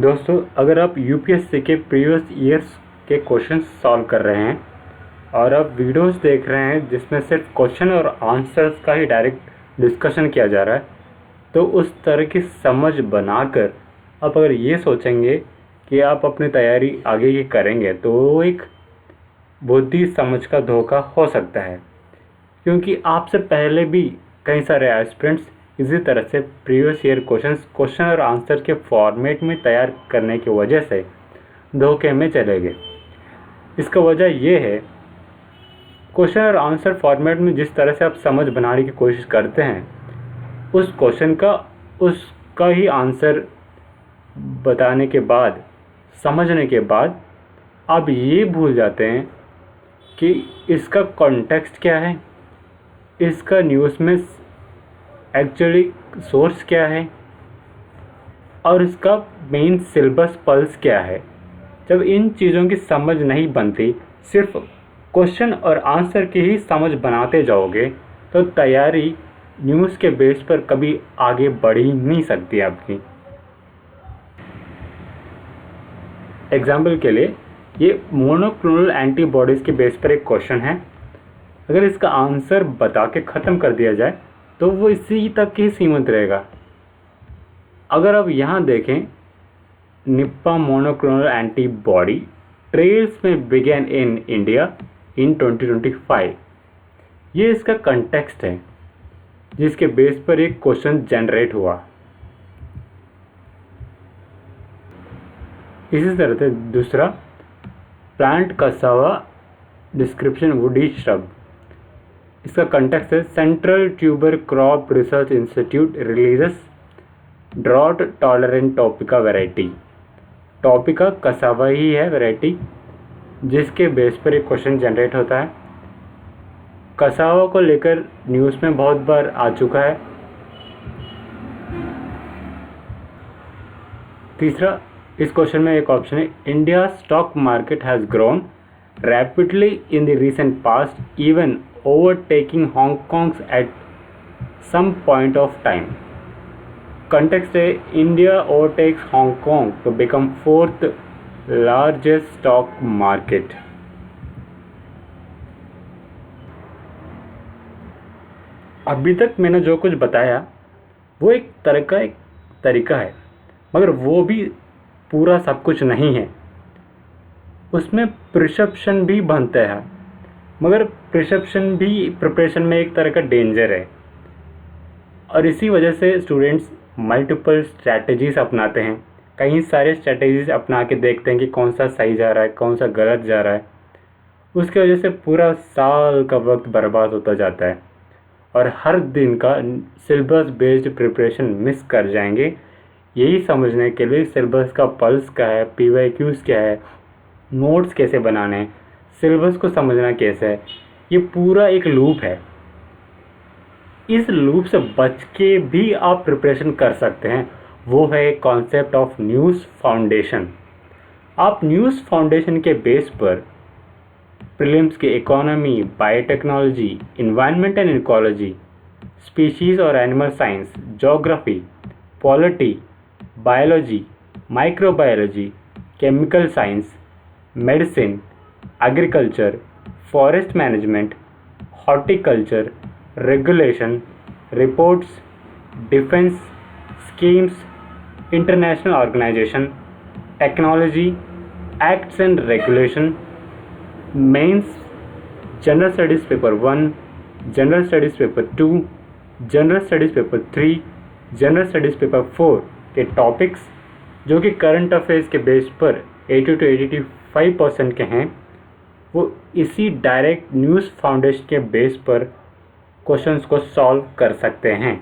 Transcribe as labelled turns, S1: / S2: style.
S1: दोस्तों, अगर आप यूपीएससी के प्रीवियस ईयर्स के क्वेश्चन सॉल्व कर रहे हैं और आप वीडियोस देख रहे हैं जिसमें सिर्फ क्वेश्चन और आंसर्स का ही डायरेक्ट डिस्कशन किया जा रहा है, तो उस तरह की समझ बनाकर आप अगर ये सोचेंगे कि आप अपनी तैयारी आगे की करेंगे तो वो एक बुद्धि समझ का धोखा हो सकता है। क्योंकि आपसे पहले भी कई सारे एस्पिरेंट्स इसी तरह से प्रीवियस ईयर क्वेश्चन और आंसर के फॉर्मेट में तैयार करने की वजह से धोखे में चले गए। इसका वजह ये है, क्वेश्चन और आंसर फॉर्मेट में जिस तरह से आप समझ बनाने की कोशिश करते हैं, उस क्वेश्चन का उसका ही आंसर बताने के बाद, समझने के बाद आप ये भूल जाते हैं कि इसका कॉन्टेक्स्ट क्या है, इसका न्यूज़ में एक्चुअली सोर्स क्या है और इसका मेन सिलेबस पल्स क्या है। जब इन चीज़ों की समझ नहीं बनती, सिर्फ क्वेश्चन और आंसर की ही समझ बनाते जाओगे तो तैयारी न्यूज़ के बेस पर कभी आगे बढ़ ही नहीं सकती आपकी। एग्जाम्पल के लिए, ये मोनोक्लोनल एंटीबॉडीज़ के बेस पर एक क्वेश्चन है। अगर इसका आंसर बता के ख़त्म कर दिया जाए तो वो इसी तक ही सीमित रहेगा। अगर आप यहाँ देखें, निप्पा मोनोक्लोनल एंटीबॉडी ट्रेल्स में बिगेन इन इंडिया इन 2025, ये इसका कंटेक्स्ट है जिसके बेस पर एक क्वेश्चन जनरेट हुआ। इसी तरह से दूसरा, plant cassava description woody shrub, इसका कंटेक्स्ट है Central Tuber Crop Research Institute releases drought tolerant tapioca variety. Tapioca cassava ही है वैरायटी जिसके बेस पर एक क्वेश्चन जनरेट होता है। कसावा को लेकर न्यूज़ में बहुत बार आ चुका है। तीसरा, इस क्वेश्चन में एक ऑप्शन है, India stock market has grown rapidly in the recent past even overtaking Hong Kong's at some point of time. Context है, India overtakes Hong Kong to become fourth largest stock market. अभी तक मैंने जो कुछ बताया वो एक तरीका है, मगर वो भी पूरा सब कुछ नहीं है। उसमें प्रिसेप्शन भी बनता है, मगर प्रिसेप्शन भी प्रिपरेशन में एक तरह का डेंजर है। और इसी वजह से स्टूडेंट्स मल्टीपल स्ट्रैटेजीज अपनाते हैं, कई सारे स्ट्रैटेजीज अपना के देखते हैं कि कौन सा सही जा रहा है, कौन सा गलत जा रहा है। उसकी वजह से पूरा साल का वक्त बर्बाद होता जाता है और हर दिन का सिलेबस बेस्ड प्रिपरेशन मिस कर जाएंगे। यही समझने के लिए सिलेबस का पल्स क्या है, PYQs क्या है, नोट्स कैसे बनाने हैं, सिलेबस को समझना कैसे है, ये पूरा एक लूप है। इस लूप से बच के भी आप प्रिपरेशन कर सकते हैं। वो है कॉन्सेप्ट ऑफ न्यूज़ फाउंडेशन। आप न्यूज़ फाउंडेशन के बेस पर प्रीलिम्स के economy, biotechnology, environment and ecology, species और animal science, geography, polity, biology, microbiology, chemical science, medicine, agriculture, forest management, horticulture, regulation, reports, defence, schemes, international organisation, technology, acts and regulation, mains, general studies paper 1, general studies paper 2, general studies paper 3, general studies paper 4 के topics जो कि current affairs के base पर 80 to 85% के हैं, वो इसी direct news foundation के बेस पर क्वेश्चंस को सॉल्व कर सकते हैं।